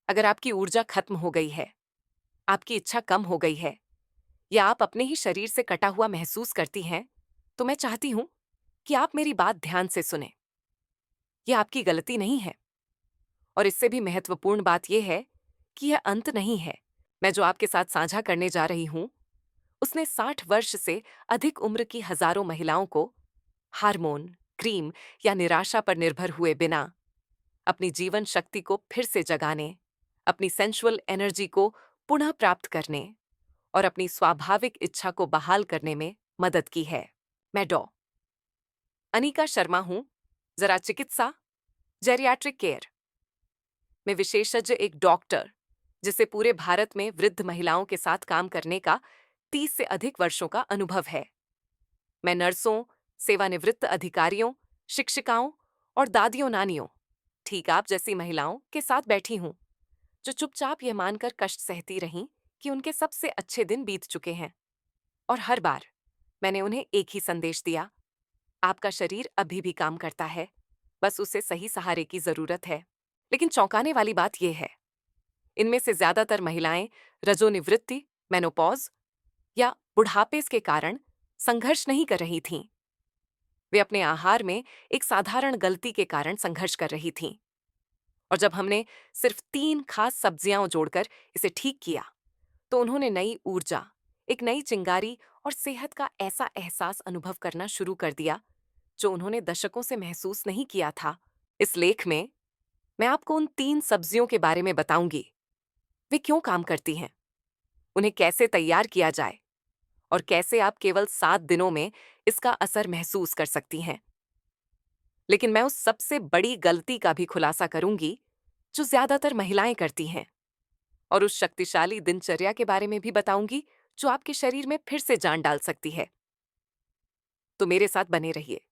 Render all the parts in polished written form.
अगर आपकी ऊर्जा खत्म हो गई है, आपकी इच्छा कम हो गई है या आप अपने ही शरीर से कटा हुआ महसूस करती हैं, तो मैं चाहती हूं कि आप मेरी बात ध्यान से सुनें। यह आपकी गलती नहीं है और इससे भी महत्वपूर्ण बात यह है कि यह अंत नहीं है। मैं जो आपके साथ साझा करने जा रही हूं, उसने 60 वर्ष से अधिक उम्र की हजारों महिलाओं को हार्मोन, क्रीम या निराशा पर निर्भर हुए बिना अपनी जीवन शक्ति को फिर से जगाने, अपनी सेंसुअल एनर्जी को पुनः प्राप्त करने और अपनी स्वाभाविक इच्छा को बहाल करने में मदद की है। मैं डॉ. अनिका शर्मा हूं, जरा चिकित्सा, जेरियाट्रिक केयर में विशेषज्ञ, एक डॉक्टर जिसे पूरे भारत में वृद्ध महिलाओं के साथ काम करने का 30 से अधिक वर्षों का अनुभव है। मैं नर्सों, सेवानिवृत्त अधिकारियों, शिक्षिकाओं और दादियों नानियों, ठीक आप जैसी महिलाओं के साथ बैठी हूं जो चुपचाप यह मानकर कष्ट सहती रहीं कि उनके सबसे अच्छे दिन बीत चुके हैं। और हर बार मैंने उन्हें एक ही संदेश दिया, आपका शरीर अभी भी काम करता है, बस उसे सही सहारे की जरूरत है। लेकिन चौंकाने वाली बात यह है, इनमें से ज्यादातर महिलाएं रजोनिवृत्ति, मेनोपॉज या बुढ़ापे के कारण संघर्ष नहीं कर रही थीं। वे अपने आहार में एक साधारण गलती के कारण संघर्ष कर रही थीं। और जब हमने सिर्फ 3 खास सब्जियां जोड़कर इसे ठीक किया, तो उन्होंने नई ऊर्जा, एक नई चिंगारी और सेहत का ऐसा एहसास अनुभव करना शुरू कर दिया जो उन्होंने दशकों से महसूस नहीं किया था। इस लेख में मैं आपको उन 3 सब्जियों के बारे में बताऊंगी। वे क्यों काम करती हैं, उन्हें कैसे तैयार किया जाए और कैसे आप केवल 7 दिनों में इसका असर महसूस कर सकती हैं। लेकिन मैं उस सबसे बड़ी गलती का भी खुलासा करूंगी जो ज्यादातर महिलाएं करती हैं, और उस शक्तिशाली दिनचर्या के बारे में भी बताऊंगी जो आपके शरीर में फिर से जान डाल सकती है। तो मेरे साथ बने रहिए।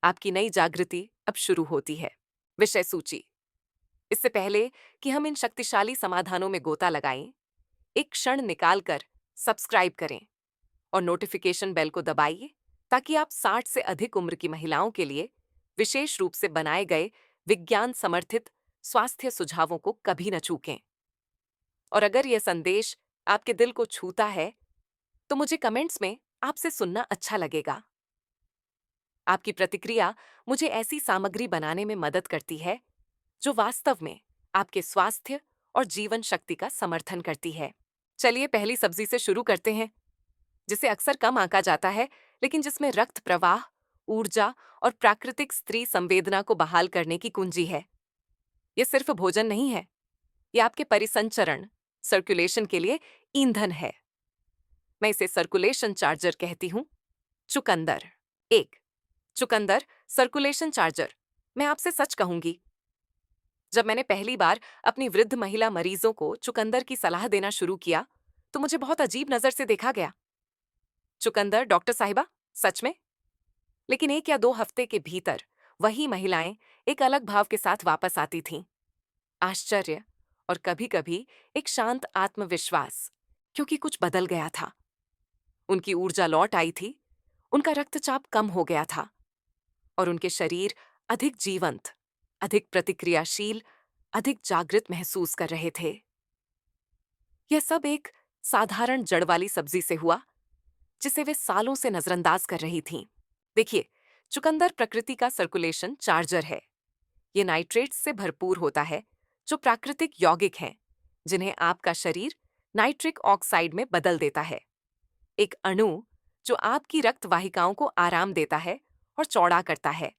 आपकी नई जागृति अब शुरू होती है। विषय सूची। इससे पहले कि हम इन शक्तिशाली समाधानों में गोता लगाएं, एक क्षण निकालकर सब्सक्राइब करें और नोटिफिकेशन बेल को दबाइए ताकि आप 60 से अधिक उम्र की महिलाओं के लिए विशेष रूप से बनाए गए विज्ञान समर्थित स्वास्थ्य सुझावों को कभी न चूकें। और अगर यह संदेश आपके दिल को छूता है, तो मुझे कमेंट्स में आपसे सुनना अच्छा लगेगा। आपकी प्रतिक्रिया मुझे ऐसी सामग्री बनाने में मदद करती है जो वास्तव में आपके स्वास्थ्य और जीवन शक्ति का समर्थन करती है। चलिए पहली सब्जी से शुरू करते हैं, जिसे अक्सर कम आंका जाता है, लेकिन जिसमें रक्त प्रवाह, ऊर्जा और प्राकृतिक स्त्री संवेदना को बहाल करने की कुंजी है। यह सिर्फ भोजन नहीं है, यह आपके परिसंचरण, सर्कुलेशन के लिए ईंधन है। मैं इसे सर्कुलेशन चार्जर कहती हूं। चुकंदर। एक, चुकंदर सर्कुलेशन चार्जर। मैं आपसे सच कहूंगी, जब मैंने पहली बार अपनी वृद्ध महिला मरीजों को चुकंदर की सलाह देना शुरू किया, तो मुझे बहुत अजीब नजर से देखा गया। चुकंदर डॉक्टर साहिबा, सच में? लेकिन 1 या 2 हफ्ते के भीतर वही महिलाएं एक अलग भाव के साथ वापस आती थीं। आश्चर्य और कभी-कभी एक शांत आत्मविश्वास, क्योंकि कुछ बदल गया था। उनकी ऊर्जा लौट आई थी, उनका रक्तचाप कम हो गया था और उनके शरीर अधिक जीवंत, अधिक प्रतिक्रियाशील, अधिक जागृत महसूस कर रहे थे। यह सब एक साधारण जड़ वाली सब्जी से हुआ जिसे वे सालों से नजरअंदाज कर रही थीं। देखिए, चुकंदर प्रकृति का सर्कुलेशन चार्जर है। ये नाइट्रेट्स से भरपूर होता है जो प्राकृतिक यौगिक हैं, जिन्हें आपका शरीर नाइट्रिक ऑक्साइड में बदल देता है। एक अणु जो आपकी रक्त वाहिकाओं को आराम देता है और चौड़ा करता है।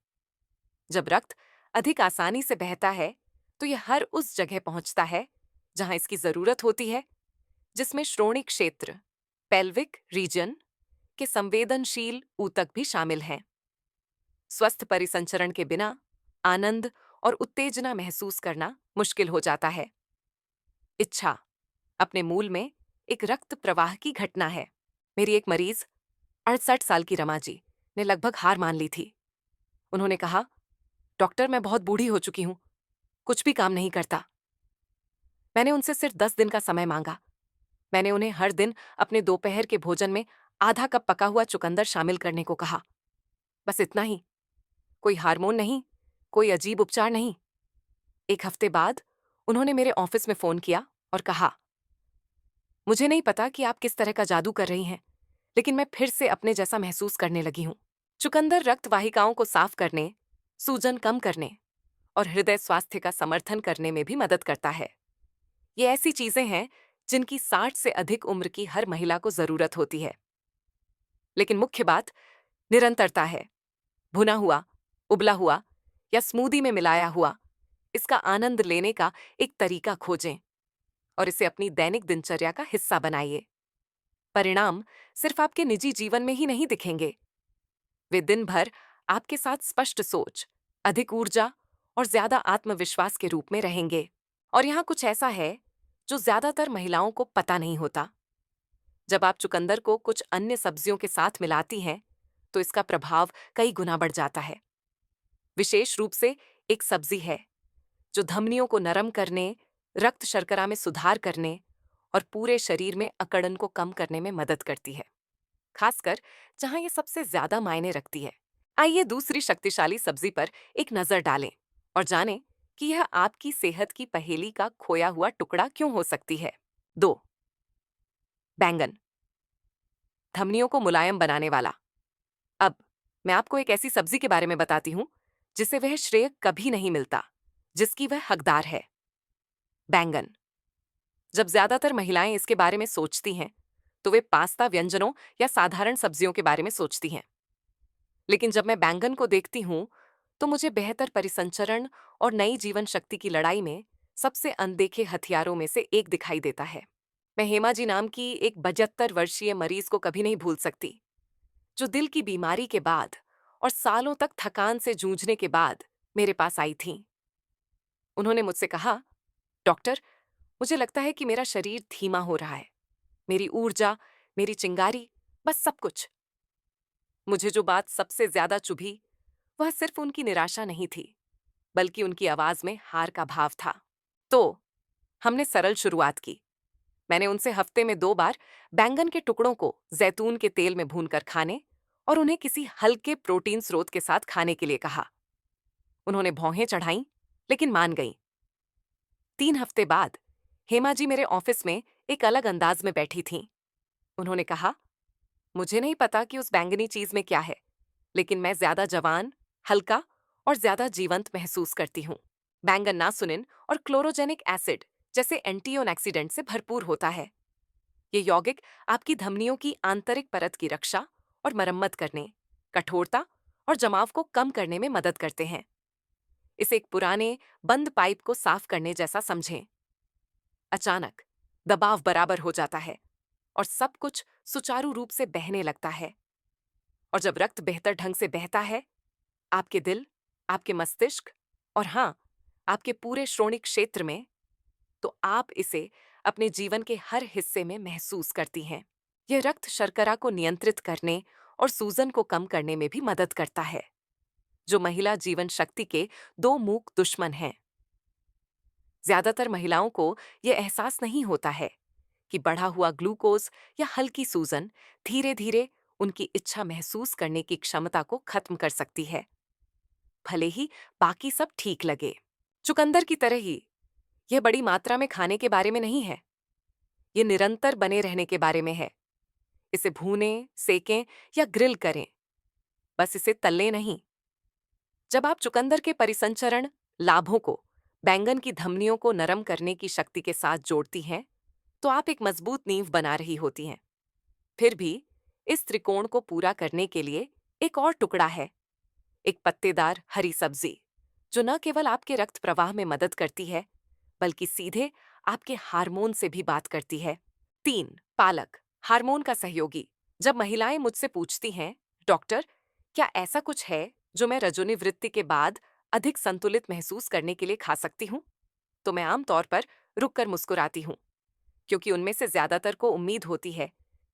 जब रक्त अधिक आसानी से बहता है, तो यह हर उस जगह पहुंचता है जहां इसकी जरूरत होती है, जिसमें श्रोणि क्षेत्र, पेल्विक रीजन के संवेदनशील ऊतक भी शामिल हैं। स्वस्थ परिसंचरण के बिना आनंद और उत्तेजना महसूस करना मुश्किल हो जाता है। इच्छा अपने मूल में एक रक्त प्रवाह की घटना है। मेरी एक मरीज, 68 साल की रमा जी, ने लगभग हार मान ली थी। उन्होंने कहा, डॉक्टर मैं बहुत बूढ़ी हो चुकी हूं, कुछ भी काम नहीं करता। मैंने उनसे सिर्फ 10 दिन का समय मांगा। मैंने उन्हें हर दिन अपने दोपहर के भोजन में आधा कप पका हुआ चुकंदर शामिल करने को कहा। बस इतना ही, कोई हार्मोन नहीं, कोई अजीब उपचार नहीं। 1 हफ्ते बाद उन्होंने मेरे ऑफिस में फोन किया और कहा, मुझे नहीं पता कि आप किस तरह का जादू कर रही हैं, लेकिन मैं फिर से अपने जैसा महसूस करने लगी हूं। चुकंदर रक्त वाहिकाओं को साफ करने, सूजन कम करने और हृदय स्वास्थ्य का समर्थन करने में भी मदद करता है। ये ऐसी चीजें हैं जिनकी 60 से अधिक उम्र की हर महिला को जरूरत होती है। लेकिन मुख्य बात निरंतरता है। भुना हुआ, उबला हुआ या स्मूदी में मिलाया हुआ, इसका आनंद लेने का एक तरीका खोजें और इसे अपनी दैनिक दिनचर्या का हिस्सा बनाइए। परिणाम सिर्फ आपके निजी जीवन में ही नहीं दिखेंगे, वे दिन भर आपके साथ स्पष्ट सोच, अधिक ऊर्जा और ज्यादा आत्मविश्वास के रूप में रहेंगे। और यहाँ कुछ ऐसा है जो ज्यादातर महिलाओं को पता नहीं होता। जब आप चुकंदर को कुछ अन्य सब्जियों के साथ मिलाती हैं, तो इसका प्रभाव कई गुना बढ़ जाता है। विशेष रूप से एक सब्जी है जो धमनियों को नरम करने, रक्त शर्करा में सुधार करने और पूरे शरीर में अकड़न को कम करने में मदद करती है, खासकर जहां ये सबसे ज्यादा मायने रखती है। आइए दूसरी शक्तिशाली सब्जी पर एक नजर डालें और जानें कि यह आपकी सेहत की पहेली का खोया हुआ टुकड़ा क्यों हो सकती है। 2. बैंगन, धमनियों को मुलायम बनाने वाला। अब मैं आपको एक ऐसी सब्जी के बारे में बताती हूं जिसे वह श्रेय कभी नहीं मिलता, जिसकी वह हकदार है। बैंगन। जब ज्यादातर महिलाएं इसके बारे में सोचती हैं, तो वे पास्ता व्यंजनों या साधारण सब्जियों के बारे में सोचती हैं। लेकिन जब मैं बैंगन को देखती हूं, तो मुझे बेहतर परिसंचरण और नई जीवन शक्ति की लड़ाई में सबसे अनदेखे हथियारों में से एक दिखाई देता है। मैं हेमा जी नाम की एक 72 वर्षीय मरीज को कभी नहीं भूल सकती, जो दिल की बीमारी के बाद और सालों तक थकान से जूझने के बाद मेरे पास आई थीं। उन्होंने मुझसे कहा, डॉक्टर, मुझे लगता है कि मेरा शरीर धीमा हो रहा है, मेरी ऊर्जा, मेरी चिंगारी, बस सब कुछ। मुझे जो बात सबसे ज्यादा चुभी, वह सिर्फ उनकी निराशा नहीं थी, बल्कि उनकी आवाज में हार का भाव था। तो हमने सरल शुरुआत की। मैंने उनसे हफ्ते में 2 बार बैंगन के टुकड़ों को जैतून के तेल में भूनकर खाने और उन्हें किसी हल्के प्रोटीन स्रोत के साथ खाने के लिए कहा। उन्होंने भौहें चढ़ाईं, लेकिन मान गईं। 3 हफ्ते बाद हेमा जी मेरे ऑफिस में एक अलग अंदाज में बैठी थीं। उन्होंने कहा, मुझे नहीं पता कि उस बैंगनी चीज में क्या है, लेकिन मैं ज्यादा जवान, हल्का और ज्यादा जीवंत महसूस करती हूँ। बैंगन नासुनिन और क्लोरोजेनिक एसिड जैसे एंटीऑक्सीडेंट से भरपूर होता है। ये यौगिक आपकी धमनियों की आंतरिक परत की रक्षा और मरम्मत करने, कठोरता और जमाव को कम करने में मदद करते हैं। इसे एक पुराने बंद पाइप को साफ करने जैसा समझें। अचानक दबाव बराबर हो जाता है और सब कुछ सुचारू रूप से बहने लगता है। और जब रक्त बेहतर ढंग से बहता है, आपके दिल, आपके मस्तिष्क और हाँ, आपके पूरे श्रोणि क्षेत्र में, तो आप इसे अपने जीवन के हर हिस्से में महसूस करती हैं। यह रक्त शर्करा को नियंत्रित करने और सूजन को कम करने में भी मदद करता है, जो महिला जीवन शक्ति के 2 मूक दुश्मन हैं। ज्यादातर महिलाओं को यह एहसास नहीं होता है कि बढ़ा हुआ ग्लूकोज या हल्की सूजन धीरे धीरे उनकी इच्छा महसूस करने की क्षमता को खत्म कर सकती है, भले ही बाकी सब ठीक लगे। चुकंदर की तरह ही यह बड़ी मात्रा में खाने के बारे में नहीं है, यह निरंतर बने रहने के बारे में है। इसे भूनें, सेकें या ग्रिल करें, बस इसे तलें नहीं। जब आप चुकंदर के परिसंचरण लाभों को बैंगन की धमनियों को नरम करने की शक्ति के साथ जोड़ती हैं, तो आप एक मजबूत नींव बना रही होती हैं। फिर भी इस त्रिकोण को पूरा करने के लिए एक और टुकड़ा है, एक पत्तेदार हरी सब्जी, जो न केवल आपके रक्त प्रवाह में मदद करती है, बल्कि सीधे आपके हार्मोन से भी बात करती है। 3. पालक, हार्मोन का सहयोगी। जब महिलाएं मुझसे पूछती हैं, डॉक्टर, क्या ऐसा कुछ है जो मैं रजोनिवृत्ति के बाद अधिक संतुलित महसूस करने के लिए खा सकती हूँ, तो मैं आमतौर पर रुककर मुस्कुराती हूँ, क्योंकि उनमें से ज्यादातर को उम्मीद होती है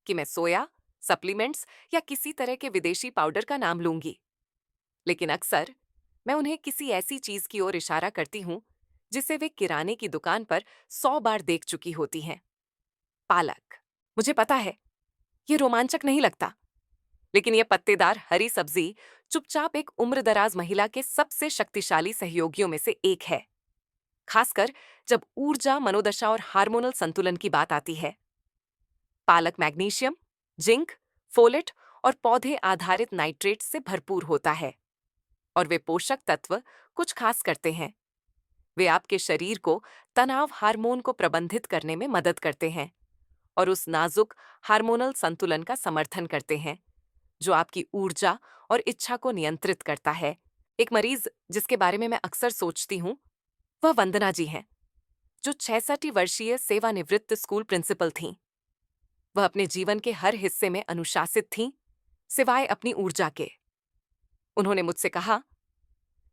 कि मैं सोया, सप्लीमेंट्स या किसी तरह के विदेशी पाउडर का नाम लूंगी। लेकिन अक्सर मैं उन्हें किसी ऐसी चीज की ओर इशारा करती हूँ जिसे वे किराने की दुकान पर 100 बार देख चुकी होती हैं। पालक। मुझे पता है, ये रोमांचक नहीं लगता, लेकिन यह पत्तेदार हरी सब्जी चुपचाप एक उम्रदराज महिला के सबसे शक्तिशाली सहयोगियों में से एक है। खासकर जब ऊर्जा, मनोदशा और हार्मोनल संतुलन की बात आती है। पालक मैग्नीशियम, जिंक, फोलेट और पौधे आधारित नाइट्रेट से भरपूर होता है और वे पोषक तत्व कुछ खास करते हैं। वे आपके शरीर को तनाव हार्मोन को प्रबंधित करने में मदद करते हैं और उस नाजुक हार्मोनल संतुलन का समर्थन करते हैं जो आपकी ऊर्जा और इच्छा को नियंत्रित करता है। एक मरीज जिसके बारे में मैं अक्सर सोचती हूँ वह वंदना जी हैं, जो 66 वर्षीय सेवानिवृत्त स्कूल प्रिंसिपल थीं। वह अपने जीवन के हर हिस्से में अनुशासित थीं, सिवाय अपनी ऊर्जा के। उन्होंने मुझसे कहा,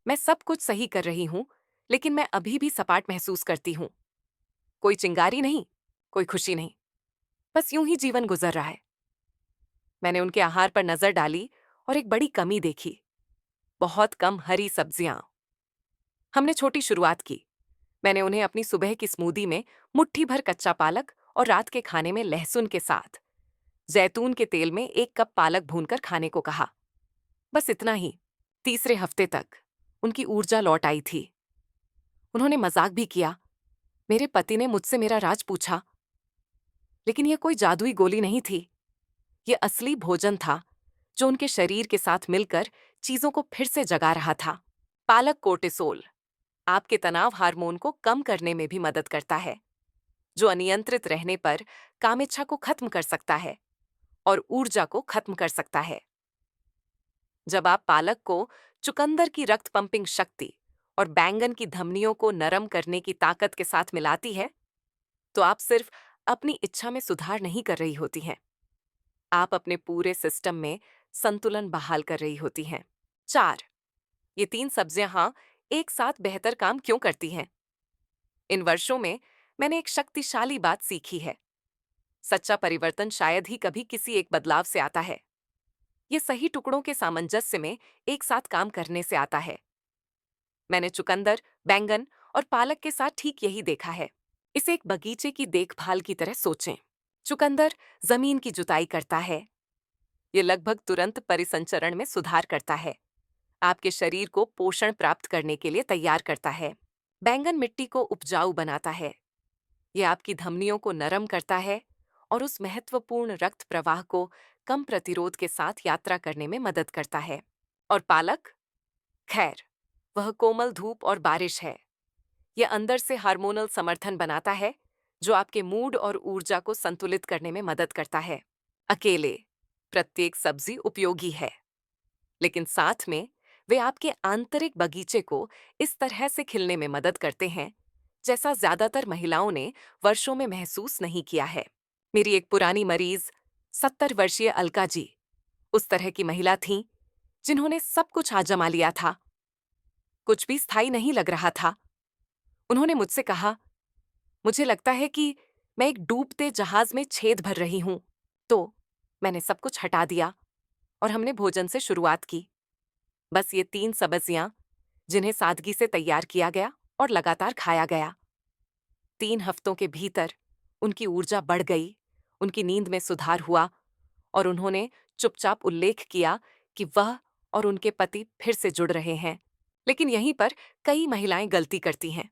मैं सब कुछ सही कर रही हूं, लेकिन मैं अभी भी सपाट महसूस करती हूं। कोई चिंगारी नहीं, कोई खुशी नहीं, बस यूं ही जीवन गुजर रहा है। मैंने उनके आहार पर नजर डाली और एक बड़ी कमी देखी, बहुत कम हरी सब्जियां। हमने छोटी शुरुआत की। मैंने उन्हें अपनी सुबह की स्मूदी में मुट्ठी भर कच्चा पालक और रात के खाने में लहसुन के साथ जैतून के तेल में 1 कप पालक भूनकर खाने को कहा। बस इतना ही। तीसरे हफ्ते तक उनकी ऊर्जा लौट आई थी। उन्होंने मजाक भी किया। मेरे पति ने मुझसे मेरा राज पूछा, लेकिन यह कोई जादुई गोली नहीं थी। यह असली भोजन था जो उनके शरीर के साथ मिलकर चीजों को फिर से जगा रहा था। पालक कोर्टिसोल आपके तनाव हार्मोन को कम करने में भी मदद करता है, जो अनियंत्रित रहने पर कामेच्छा को खत्म कर सकता है और ऊर्जा को खत्म कर सकता है। जब आप पालक को चुकंदर की रक्त पंपिंग शक्ति और बैंगन की धमनियों को नरम करने की ताकत के साथ मिलाती है, तो आप सिर्फ अपनी इच्छा में सुधार नहीं कर रही होती हैं, आप अपने पूरे सिस्टम में संतुलन बहाल कर रही होती हैं। 4. ये 3 सब्जियां एक साथ बेहतर काम क्यों करती हैं? इन वर्षों में मैंने एक शक्तिशाली बात सीखी है। सच्चा परिवर्तन शायद ही कभी किसी एक बदलाव से आता है। ये सही टुकड़ों के सामंजस्य में एक साथ काम करने से आता है। मैंने चुकंदर, बैंगन और पालक के साथ ठीक यही देखा है। इसे एक बगीचे की देखभाल की तरह सोचें। चुकंदर जमीन की जुताई करता है। ये लगभग तुरंत परिसंचरण में सुधार करता है, आपके शरीर को पोषण प्राप्त करने के लिए तैयार करता है। बैंगन मिट्टी को उपजाऊ बनाता है। यह आपकी धमनियों को नरम करता है और उस महत्वपूर्ण रक्त प्रवाह को कम प्रतिरोध के साथ यात्रा करने में मदद करता है। और पालक, खैर, वह कोमल धूप और बारिश है। यह अंदर से हार्मोनल समर्थन बनाता है जो आपके मूड और ऊर्जा को संतुलित करने में मदद करता है। अकेले प्रत्येक सब्जी उपयोगी है, लेकिन साथ में वे आपके आंतरिक बगीचे को इस तरह से खिलने में मदद करते हैं जैसा ज्यादातर महिलाओं ने वर्षों में महसूस नहीं किया है। मेरी एक पुरानी मरीज 70 वर्षीय अलका जी उस तरह की महिला थीं जिन्होंने सब कुछ आजमा लिया था। कुछ भी स्थायी नहीं लग रहा था। उन्होंने मुझसे कहा, मुझे लगता है कि मैं एक डूबते जहाज में छेद भर रही हूं। तो मैंने सब कुछ हटा दिया और हमने भोजन से शुरुआत की। बस ये 3 सब्जियां जिन्हें सादगी से तैयार किया गया और लगातार खाया गया। 3 हफ्तों के भीतर उनकी ऊर्जा बढ़ गई, उनकी नींद में सुधार हुआ और उन्होंने चुपचाप उल्लेख किया कि वह और उनके पति फिर से जुड़ रहे हैं। लेकिन यहीं पर कई महिलाएं गलती करती हैं।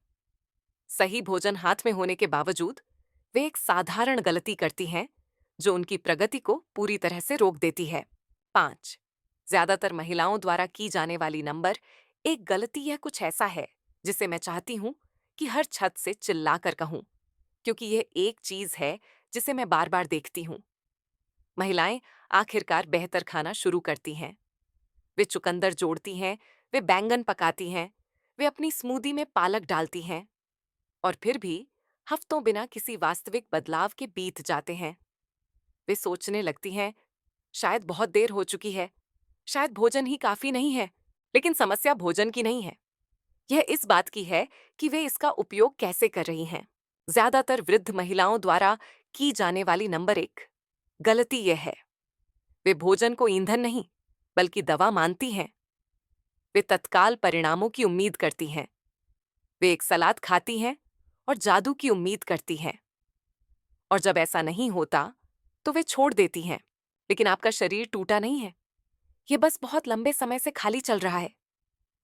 सही भोजन हाथ में होने के बावजूद वे एक साधारण गलती करती हैं जो उनकी प्रगति को पूरी तरह से रोक देती है। 5. ज्यादातर महिलाओं द्वारा की जाने वाली नंबर एक गलती यह कुछ ऐसा है जिसे मैं चाहती हूं कि हर छत से चिल्लाकर कहूं, क्योंकि यह एक चीज है जिसे मैं बार बार देखती हूं। महिलाएं आखिरकार बेहतर खाना शुरू करती हैं। वे चुकंदर जोड़ती हैं, वे बैंगन पकाती हैं, वे अपनी स्मूदी में पालक डालती हैं और फिर भी हफ्तों बिना किसी वास्तविक बदलाव के बीत जाते हैं। वे सोचने लगती हैं, शायद बहुत देर हो चुकी है, शायद भोजन ही काफी नहीं है। लेकिन समस्या भोजन की नहीं है, यह इस बात की है कि वे इसका उपयोग कैसे कर रही हैं। ज्यादातर वृद्ध महिलाओं द्वारा की जाने वाली नंबर 1 गलती यह है, वे भोजन को ईंधन नहीं बल्कि दवा मानती हैं। वे तत्काल परिणामों की उम्मीद करती हैं। वे एक सलाद खाती हैं और जादू की उम्मीद करती हैं, और जब ऐसा नहीं होता तो वे छोड़ देती हैं। लेकिन आपका शरीर टूटा नहीं है, यह बस बहुत लंबे समय से खाली चल रहा है।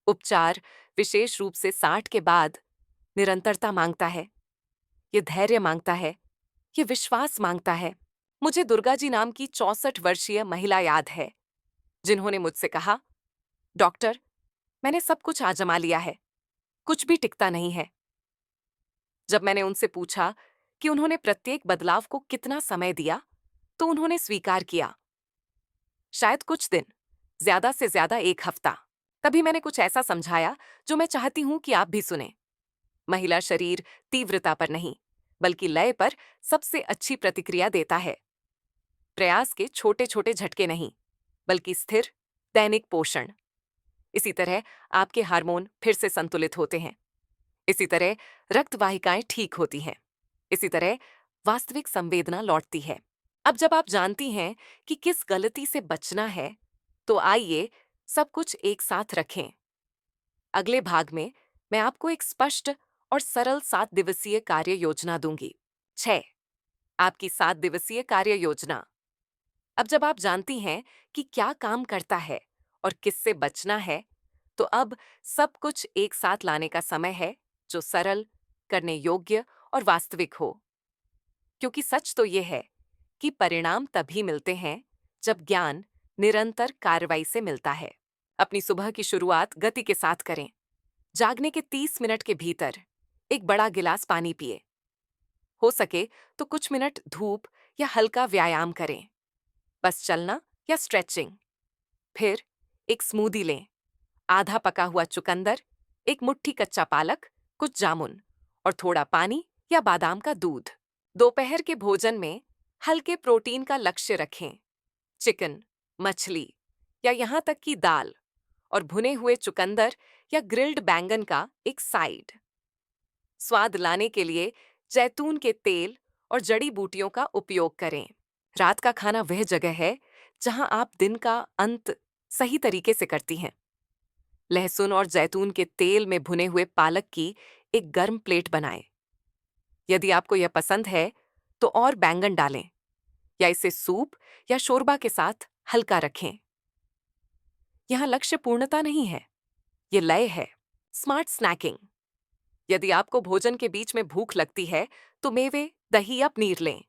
उपचार, विशेष रूप से 60 के बाद, निरंतरता मांगता है, ये धैर्य मांगता है, ये विश्वास मांगता है। मुझे दुर्गा जी नाम की 64 वर्षीय महिला याद है, जिन्होंने मुझसे कहा, डॉक्टर, मैंने सब कुछ आजमा लिया है, कुछ भी टिकता नहीं है। जब मैंने उनसे पूछा कि उन्होंने प्रत्येक बदलाव को कितना समय दिया, तो उन्होंने स्वीकार किया, शायद कुछ दिन, ज्यादा से ज्यादा 1 हफ्ता। तभी मैंने कुछ ऐसा समझाया जो मैं चाहती हूं कि आप भी सुने। महिला शरीर तीव्रता पर नहीं, बल्कि लय पर सबसे अच्छी प्रतिक्रिया देता है। प्रयास के छोटे छोटे झटके नहीं, बल्कि स्थिर दैनिक पोषण। इसी तरह आपके हार्मोन फिर से संतुलित होते हैं। इसी तरह रक्त वाहिकाएं ठीक होती हैं। इसी तरह वास्तविक संवेदना लौटती है। अब जब आप जानती हैं कि किस गलती से बचना है, तो आइए सब कुछ एक साथ रखें। अगले भाग में मैं आपको एक स्पष्ट और सरल 7 दिवसीय कार्य योजना दूंगी। 6. आपकी 7 दिवसीय कार्य योजना। अब जब आप जानती हैं कि क्या काम करता है और किससे बचना है, तो अब सब कुछ एक साथ लाने का समय है, जो सरल, करने योग्य और वास्तविक हो। क्योंकि सच तो ये है कि परिणाम तभी मिलते हैं जब ज्ञान निरंतर कार्रवाई से मिलता है। अपनी सुबह की शुरुआत गति के साथ करें। जागने के 30 मिनट के भीतर एक बड़ा गिलास पानी पिए। हो सके तो कुछ मिनट धूप या हल्का व्यायाम करें, बस चलना या स्ट्रेचिंग। फिर एक स्मूदी लें, आधा पका हुआ चुकंदर, एक मुट्ठी कच्चा पालक, कुछ जामुन और थोड़ा पानी या बादाम का दूध। दोपहर के भोजन में हल्के प्रोटीन का लक्ष्य रखें, चिकन, मछली या यहाँ तक कि दाल, और भुने हुए चुकंदर या ग्रिल्ड बैंगन का एक साइड। स्वाद लाने के लिए जैतून के तेल और जड़ी बूटियों का उपयोग करें। रात का खाना वह जगह है जहां आप दिन का अंत सही तरीके से करती हैं। लहसुन और जैतून के तेल में भुने हुए पालक की एक गर्म प्लेट बनाएं। यदि आपको यह पसंद है तो और बैंगन डालें या इसे सूप या शोरबा के साथ हल्का रखें। यहां लक्ष्य पूर्णता नहीं है, ये लय है। Smart snacking. यदि आपको भोजन के बीच में भूख लगती है तो मेवे, दही या पनीर लें।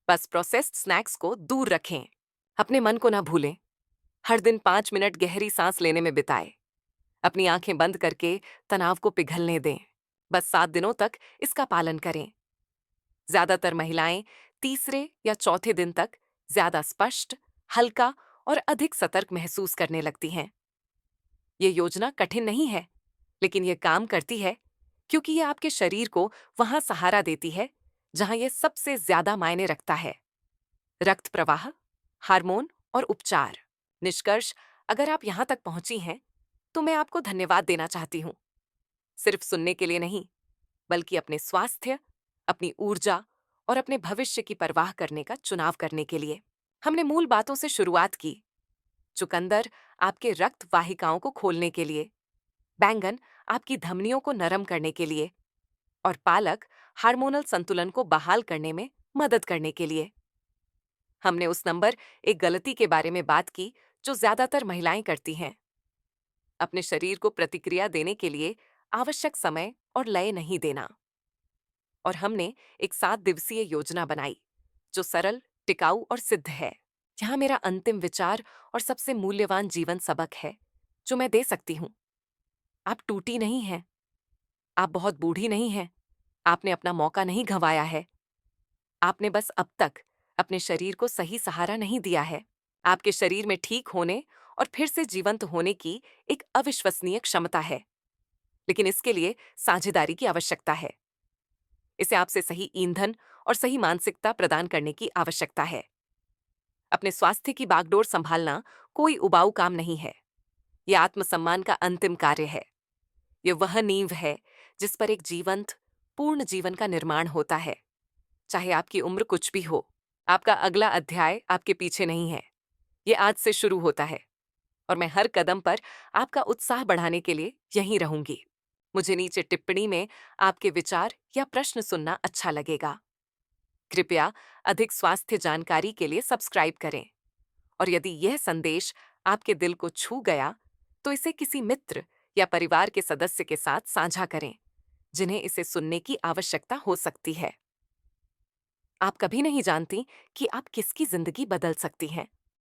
बस प्रोसेस्ड स्नैक्स को दूर रखें। अपने मन को ना भूलें। हर दिन 5 मिनट गहरी सांस लेने में बिताएं। अपनी आंखें बंद करके तनाव को पिघलने दें। बस 7 दिनों तक इसका पालन करें। ज्यादातर महिलाएं तीसरे या चौथे दिन तक ज्यादा स्पष्ट, हल्का और अधिक सतर्क महसूस करने लगती हैं। ये योजना कठिन नहीं है, लेकिन ये काम करती है क्योंकि ये आपके शरीर को वहां सहारा देती है जहां ये सबसे ज्यादा मायने रखता है। रक्त प्रवाह, हार्मोन और उपचार। निष्कर्ष, अगर आप यहां तक पहुंची हैं, तो मैं आपको धन्यवाद देना चाहती हूं। सिर्फ सुनने के लिए नहीं, बल्कि अपने स्वास्थ्य, अपनी ऊर्जा और अपने भविष्य की परवाह करने का चुनाव करने के लिए। हमने मूल बातों से शुरुआत की। चुकंदर आपके रक्त वाहिकाओं को खोलने के लिए, बैंगन आपकी धमनियों को नरम करने के लिए, और पालक हार्मोनल संतुलन को बहाल करने में मदद करने के लिए। हमने उस नंबर एक गलती के बारे में बात की जो ज्यादातर महिलाएं करती हैं, अपने शरीर को प्रतिक्रिया देने के लिए आवश्यक समय और लय नहीं देना। और हमने एक 7 दिवसीय योजना बनाई जो सरल, टिकाऊ और सिद्ध है। यहाँ मेरा अंतिम विचार और सबसे मूल्यवान जीवन सबक है जो मैं दे सकती हूँ। आप टूटी नहीं हैं, आप बहुत बूढ़ी नहीं हैं, आपने अपना मौका नहीं गंवाया है। आपने बस अब तक अपने शरीर को सही सहारा नहीं दिया है। आपके शरीर में ठीक होने और फिर से जीवंत होने की एक अविश्वसनीय क्षमता है, लेकिन इसके लिए साझेदारी की आवश्यकता है। इसे आपसे सही ईंधन और सही मानसिकता प्रदान करने की आवश्यकता है। अपने स्वास्थ्य की बागडोर संभालना कोई उबाऊ काम नहीं है। यह आत्मसम्मान का अंतिम कार्य है। यह वह नींव है जिस पर एक जीवंत, पूर्ण जीवन का निर्माण होता है, चाहे आपकी उम्र कुछ भी हो। आपका अगला अध्याय आपके पीछे नहीं है, ये आज से शुरू होता है, और मैं हर कदम पर आपका उत्साह बढ़ाने के लिए यहीं रहूंगी। मुझे नीचे टिप्पणी में आपके विचार या प्रश्न सुनना अच्छा लगेगा। कृपया अधिक स्वास्थ्य जानकारी के लिए सब्सक्राइब करें, और यदि यह संदेश आपके दिल को छू गया तो इसे किसी मित्र या परिवार के सदस्य के साथ साझा करें जिन्हें इसे सुनने की आवश्यकता हो सकती है। आप कभी नहीं जानती कि आप किसकी जिंदगी बदल सकती हैं।